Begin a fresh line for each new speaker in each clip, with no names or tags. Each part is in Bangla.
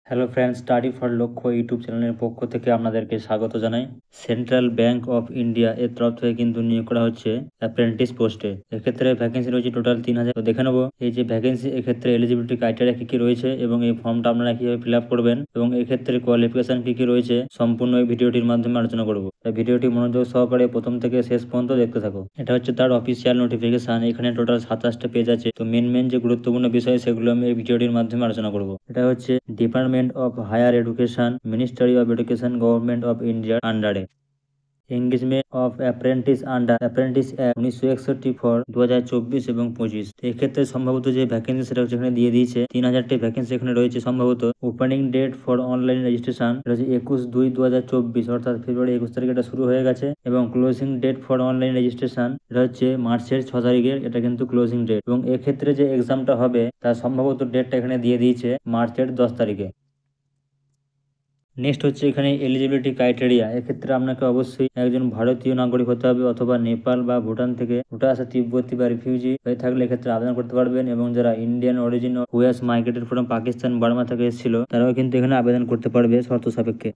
হ্যালো ফ্রেন্ডস, স্টাডি ফর লক্ষ্য ইউটিউব চ্যানেলের পক্ষ থেকে আপনাদেরকে স্বাগত জানাই। সেন্ট্রাল ব্যাংক অফ ইন্ডিয়া এর তরফ থেকে কিন্তু নিয়োগ করা হচ্ছে অ্যাপ্রেন্টিস পোস্টে। এক্ষেত্রে ভ্যাকেন্সি রয়েছে টোটাল 3000। তো দেখে নেবো এই যে ভ্যাকেন্সি, এক্ষেত্রে এলিজিবিলিটি ক্রাইটেরিয়া কি রয়েছে এবং এই ফর্মটা আপনারা কিভাবে ফিল আপ করবেন এবং এক্ষেত্রে কোয়ালিফিকেশন কি রয়েছে সম্পূর্ণ এই ভিডিওটির মাধ্যমে আলোচনা করবো। তাই ভিডিওটি মনোযোগ সহকারে প্রথম থেকে শেষ পর্যন্ত দেখতে থাকো। এটা হচ্ছে তার অফিসিয়াল নোটিফিকেশন। এখানে টোটাল 27টা পেজ আছে। তো মেন যে গুরুত্বপূর্ণ বিষয় সেগুলো আমি এই ভিডিওটির মাধ্যমে আলোচনা করবো। এটা হচ্ছে department of higher education, ministry of education, government of ইন্ডিয়ার আন্ডারে। Engagement of apprentice under apprentice act 1961 for 2024 এবং 25। এক্ষেত্রে সম্ভবত যে ভ্যাকেন্সি সেটা হচ্ছে এখানে দিয়ে দিয়েছে 3000টি ভ্যাকেন্সি এখানে রয়েছে সম্ভবত। Opening date for online registration হচ্ছে 21/2/2024, অর্থাৎ ফেব্রুয়ারি 21 তারিখে এটা শুরু হয়ে গেছে এবং closing date for online registration এটা হচ্ছে মার্চের 6 তারিখের, এটা কিন্তু ক্লোজিং ডেট। এবং এক্ষেত্রে যে এক্সামটা হবে তার সম্ভবত ডেটটা এখানে দিয়ে দিয়েছে মার্চের 10 তারিখে। নেক্সট হচ্ছে এখানে এলিজিবিলিটি ক্রাইটেরিয়া। এক্ষেত্রে আপনাকে অবশ্যই একজন ভারতীয় নাগরিক হতে হবে অথবা নেপাল বা ভুটান থেকে উঠে আসা তিব্বতী বা রিফিউজি হয়ে থাকলে এক্ষেত্রে আবেদন করতে পারবেন, এবং যারা Indian origin who has migrated from Pakistan Burma থেকে এসেছিল তারাও কিন্তু এখানে আবেদন করতে পারবে শর্ত সাপেক্ষে।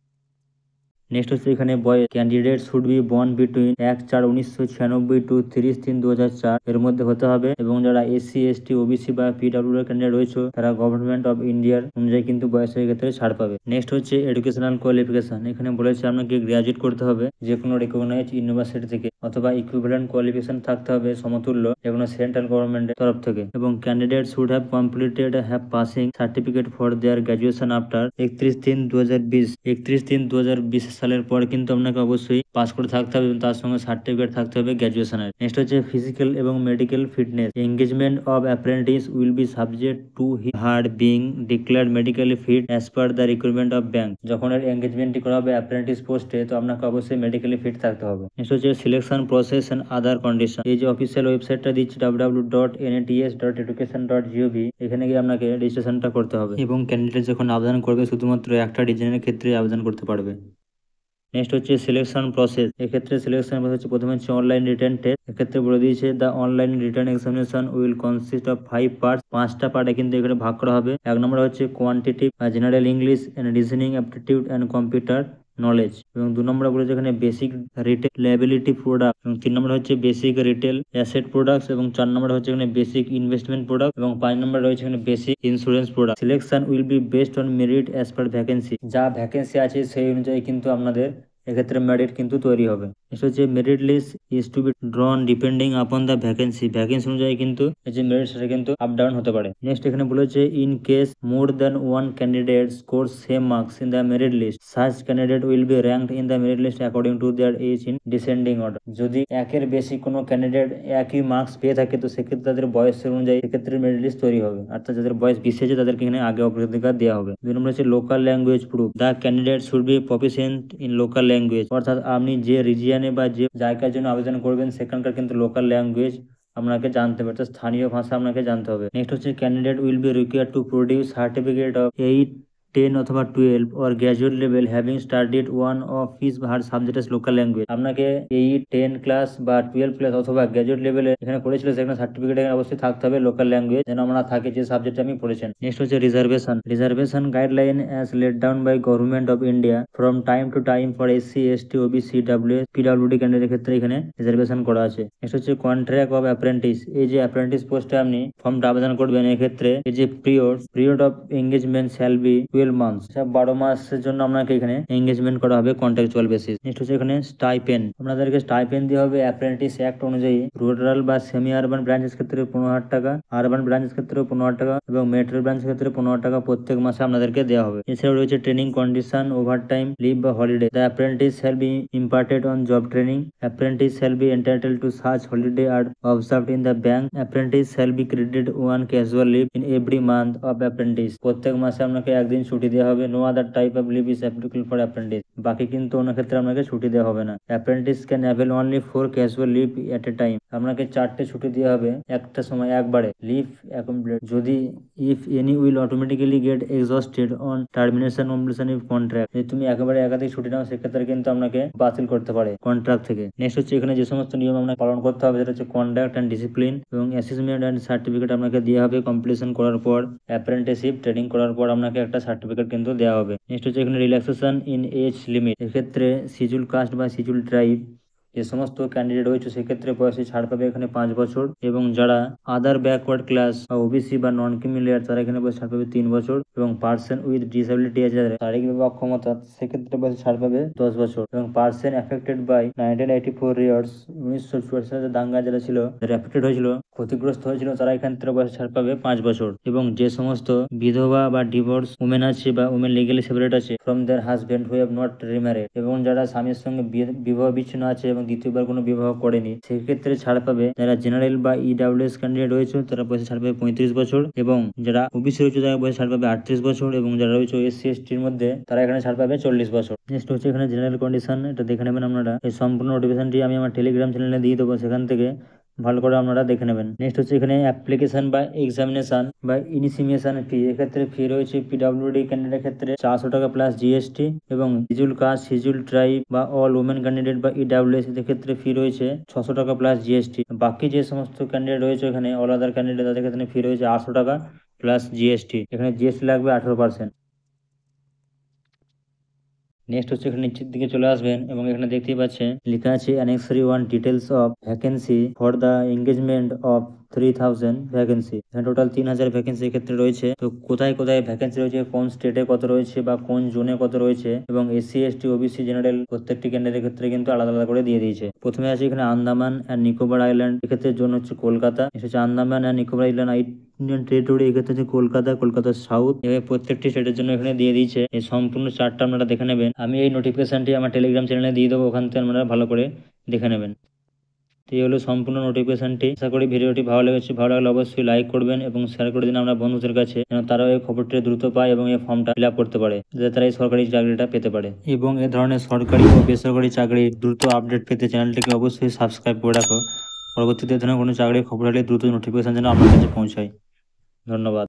নেক্সট হচ্ছে এখানে বয়স, candidate should be born between 1/4/1996 to 30/3/2004 এর মধ্যে হতে হবে, এবং যারা SC ST OBC বা PWD এর ক্যান্ডিডেট রয়েছে তারা গভর্নমেন্ট অফ ইন্ডিয়ার অনুযায়ী কিন্তু বয়সের ক্ষেত্রে ছাড় পাবে। নেক্সট হচ্ছে এডুকেশনাল কোয়ালিফিকেশন। এখানে বলেছে আপনাকে গ্রাজুয়েট করতে হবে যে কোনো রিকগনাইজ ইউনিভার্সিটি থেকে, অথবা ইকুইভ্যালেন্ট কোয়ালিফিকেশন থাকতে হবে সমতুল্য যে কোনো সেন্ট্রাল গভর্নমেন্টের তরফ থেকে, এবং candidate should have completed have passing certificate for their graduation after 31/3/2020। 31/3/2020 সালের পর কিন্তু আপনাকে অবশ্যই পাস করে থাকতে হবে এবং তার সঙ্গে সার্টিফিকেট থাকতে হবে গ্র্যাজুয়েশনের। নেক্সট হচ্ছে ফিজিক্যাল এবং medical fitness. Engagement of apprentice will be subject to her being declared medically fit as per the recruitment of bank. যখন এর এঙ্গেজমেন্টটি করা হবে অ্যাপ্রেন্টিস পোস্টে তো আপনাকে অবশ্যই মেডিকেলি ফিট থাকতে হবে। নেক্সট হচ্ছে selection process and other condition. এই যে অফিসিয়াল ওয়েবসাইটটা দিচ্ছে www.nats.education.gov, এখানে গিয়ে আপনাকে রেজিস্ট্রেশনটা করতে হবে এবং ক্যান্ডিডেট যখন আবেদন করবে শুধুমাত্র একটা ডিজাইনের ক্ষেত্রে আবেদন করতে পারবে। নেক্সট হচ্ছে সিলেকশন প্রসেস। এক্ষেত্রে সিলেকশন প্রসেস হচ্ছে প্রথমে হচ্ছে অনলাইন রিটেন টেস্ট। এক্ষেত্রে বলে দিয়েছে the online return examination will consist of 5 parts. 5টা পার্টে কিন্তু এখানে ভাগ করা হবে। এক নম্বর হচ্ছে quantitative general English and reasoning aptitude and computer knowledge, এবং 2 নম্বরে বলেছে এখানে বেসিক রিটেল লায়াবিলিটি প্রোডাক্ট, এবং 3 নম্বরে হচ্ছে বেসিক রিটেল অ্যাসেট প্রোডাক্টস, এবং 4 নম্বরে হচ্ছে এখানে বেসিক ইনভেস্টমেন্ট প্রোডাক্ট, এবং 5 নম্বরে রয়েছে এখানে basic insurance product. Selection will be based on merit as per vacancy. যা ভ্যাকেন্সি আছে সেই অনুযায়ী কিন্তু আপনাদের এক্ষেত্রে মেরিট কিন্তু তৈরি হবে। নেক্সট হচ্ছে merit list is to be drawn depending upon the vacancy. Vacancy অনুযায়ী কিন্তু এই যে মেরিট সেটা কিন্তু আপ ডাউন হতে পারে। নেক্সট এখানে বলেছে in case more than one candidate score same marks in the merit list such candidate will be ranked in the merit list according to their age in descending order. যদি একের বেশি কোনো ক্যান্ডিডেট একই মার্কস পেয়ে থাকে তো সেক্ষেত্রে তাদের বয়সের অনুযায়ী সেক্ষেত্রে মেরিট লিস্ট তৈরি হবে, অর্থাৎ যাদের বয়স বেশি আছে তাদেরকে এখানে আগে অগ্রাধিকার দেওয়া হবে। 2 নম্বর হচ্ছে local language proof. The candidate should B proficient in local language, অর্থাৎ আপনি যে রিজিয়নে বা যে জায়গার জন্য আবেদন করবেন সেখানকার কিন্তু লোকাল ল্যাঙ্গুয়েজ আপনাকে জানতে হবে, অর্থাৎ স্থানীয় ভাষা আপনাকে জানতে হবে। নেক্সট হচ্ছে candidate will be required to produce certificate of 8, 10 অথবা 12 or graduate level having studied one of his her subject S local language. আপনাকে 8, 10 ক্লাস বা 12 ক্লাস অথবা গ্র্যাজুয়েট লেভেলে এখানে পড়েছিল সেখানে সার্টিফিকেট অবশ্যই থাকতে হবে লোকাল ল্যাঙ্গুয়েজ, যেন আমরা থাকে যে সাবজেক্টে আপনি পড়েছেন। নেক্সট হচ্ছে reservation. Reservation guideline as laid down by government of India from time to time for SC ST OBC WS PWD ক্যান্ডিডেটের ক্ষেত্রে এখানে রিজার্ভেশন করা আছে। নেক্সট হচ্ছে কন্ট্রাক্ট অফ অ্যাপ্রেন্টিস। এই যে অ্যাপ্রেন্টিস পোস্টে আপনি ফর্মটা আবেদন করবেন এক্ষেত্রে এই যে period of engagement shall be 12 months, 12 মাসের জন্য আপনাকে এখানে এঙ্গেজমেন্ট করা হবে কন্ট্রাকচুয়াল বেসিস। নেক্সট হচ্ছে এখানে স্টাইপেন্ড। আপনাদেরকে স্টাইপেন্ড দেওয়া হবে অ্যাপ্রেন্টিস অ্যাক্ট অনুযায়ী। রুরাল বা সেমি আরবান ব্রাঞ্চের ক্ষেত্রে 15,000 টাকা, আরবান ব্রাঞ্চের ক্ষেত্রে 15,000 টাকা, এবং মেট্রো ব্রাঞ্চের ক্ষেত্রে 15,000 টাকা প্রত্যেক মাসে আপনাদেরকে দেওয়া হবে। এছাড়াও রয়েছে ট্রেনিং কন্ডিশন, ওভারটাইম, লিভ বা holiday. The apprentice shall be imparted on job training. Apprentice shall be entitled to such holiday are observed in the bank. Apprentice shall be credited one casual leave in every month of apprentice. প্রত্যেক মাসে আপনাকে একদিন ছুটি দেওয়া হবে। No other type of leave is applicable for apprentice. বাকি কিন্তু অন্য ক্ষেত্রে আপনাকে ছুটি দেওয়া হবে না। Apprentice can avail only 4 casual live at A time. আপনাকে 4টে ছুটি দেওয়া হবে একটা সময় একবারে। লিভ অ্যাকমপ্লিট যদি if any will automatically get exhausted on termination completion if contract. যদি তুমি একেবারে একাধিক ছুটি নাও সেক্ষেত্রে কিন্তু আপনাকে বাতিল করতে পারে কন্ট্রাক্ট থেকে। নেক্সট হচ্ছে এখানে যে সমস্ত নিয়ম আপনাকে পালন করতে হবে সেটা হচ্ছে কন্ডাক্ট অ্যান্ড ডিসিপ্লিন এবং অ্যাসেসমেন্ট অ্যান্ড সার্টিফিকেট আপনাকে দেওয়া হবে কমপ্লিশন করার পর। অ্যাপ্রেন্টিসশিপ ট্রেনিং করার পর আপনাকে একটা সার্টিফিকেট কিন্তু দেওয়া হবে। নেক্সট হচ্ছে এখানে রিল্যাক্সেশন ইন এজ লিমিট। এক্ষেত্রে শিডিউল কাস্ট বা শিডিউল ট্রাইব যে সমস্ত ক্যান্ডিডেট রয়েছে সেক্ষেত্রে বয়সে ছাড় পাবে এখানে 5 বছর, এবং যারা আদার ব্যাকওয়ার্ড ক্লাস বা ওবিসি বা নন ক্রিমি লেয়ার তারা এখানে বয়সে ছাড় পাবে 3 বছর, এবং পার্সন উইথ ডিসেবিলিটি আছে শারীরিকভাবে অক্ষমতা সেক্ষেত্রে বয়সে ছাড় পাবে 10 বছর, এবং পার্সন অ্যাফেক্টেড বাই 1984 রিয়টস 1984 সালে দাঙ্গা যেটা ছিল যারা অ্যাফেক্টেড হয়েছিল ক্ষতিগ্রস্ত হয়েছিল তারা এখান থেকে বয়সে ছাড় পাবে 5 বছর, এবং যে সমস্ত বিধবা বা ডিভোর্স উমেন আছে বা উমেন লিগালি সেপারেট আছে from their husband who have not remarried, এবং যারা স্বামীর সঙ্গে বিবাহ বিচ্ছিন্ন আছে এবং দ্বিতীয়বার কোনো বিবাহ করেনি সেক্ষেত্রে ছাড় পাবে। যারা জেনারেল বা ইডাব্লিউএস ক্যান্ডিডেট রয়েছে তারা বয়সে ছাড় পাবে 35 বছর, এবং যারা ওবিসি রয়েছে তারা বয়সে ছাড় পাবে 38 বছর, এবং যারা রয়েছে এসসি এসটির মধ্যে তারা এখানে ছাড় পাবে 40 বছর। নেক্সট হচ্ছে এখানে জেনারেল কন্ডিশন, এটা দেখে নেবেন আপনারা। এই সম্পূর্ণ নোটিফিকেশনটি আমি আমার টেলিগ্রাম চ্যানেলে দিয়ে দেবো, সেখান থেকে ভালো করে আপনারা দেখে নেবেন। নেক্সট হচ্ছে এখানে অ্যাপ্লিকেশন বা এক্সামিনেশন বা ইনিশিয়েশন ফি। এক্ষেত্রে ফি রয়েছে পিডাব্লিউডি ক্যান্ডিডেট ক্ষেত্রে 400 টাকা প্লাস জিএসটি, এবং শিডিউল কাস্ট শিডিউল ট্রাইব বা অল ওমেন ক্যান্ডিডেট বা ইডাব্লিউএস এদের ক্ষেত্রে ফি রয়েছে 600 টাকা প্লাস জিএসটি। বাকি যে সমস্ত ক্যান্ডিডেট রয়েছে এখানে অল আদার ক্যান্ডিডেট তাদের ক্ষেত্রে ফি রয়েছে 800 টাকা প্লাস জিএসটি। এখানে জিএসটি লাগবে 18%। নেক্সট হচ্ছে এখানে নিচের দিকে চলে আসবেন এবং এখানে দেখতেই পাচ্ছেন লেখা আছে অ্যানেক্সারি 1 details of vacancy for the engagement of 3000 vacancy. এখানে টোটাল 3000 ভ্যাকেন্সি ক্ষেত্রে রয়েছে। তো কোথায় কোথায় ভ্যাকেন্সি রয়েছে, কোন স্টেটে কত রয়েছে বা কোন জোনে কত রয়েছে, এবং এসসি এসটি ওবিসি জেনারেল প্রত্যেকটি ক্যান্ডিডেটের ক্ষেত্রে কিন্তু আলাদা আলাদা করে দিয়ে দিয়েছে। প্রথমে আছে এখানে আন্দামান অ্যান্ড নিকোবর আইল্যান্ড, এক্ষেত্রে জোন হচ্ছে কলকাতা। এসেছে Andaman and Nicobar island Indian territory, এক্ষেত্রে হচ্ছে কলকাতা সাউথ। এভাবে প্রত্যেকটি স্টেটের জন্য এখানে দিয়ে দিয়েছে। এই সম্পূর্ণ চার্টটা আপনারা দেখে নেবেন। আমি এই নোটিফিকেশনটি আমার টেলিগ্রাম চ্যানেলে দিয়ে দেবো, ওখান থেকে আপনারা ভালো করে দেখে নেবেন। তো এই হলো সম্পূর্ণ নোটিফিকেশনটি। আশা করি ভিডিওটি ভালো লেগেছে, ভালো লাগলে অবশ্যই লাইক করবেন এবং শেয়ার করে দিন আমরা বন্ধুদের কাছে, যেন তারাও এই খবরটি দ্রুত পায় এবং এই ফর্মটা ফিল আপ করতে পারে, যাতে তারা এই সরকারি চাকরিটা পেতে পারে। এবং এ ধরনের সরকারি ও বেসরকারি চাকরির দ্রুত আপডেট পেতে চ্যানেলটিকে অবশ্যই সাবস্ক্রাইব করে রাখো। পরবর্তীতে ধরনের কোনো চাকরির খবর হলে দ্রুত নোটিফিকেশন যেন আপনার কাছে পৌঁছায়। ধন্যবাদ।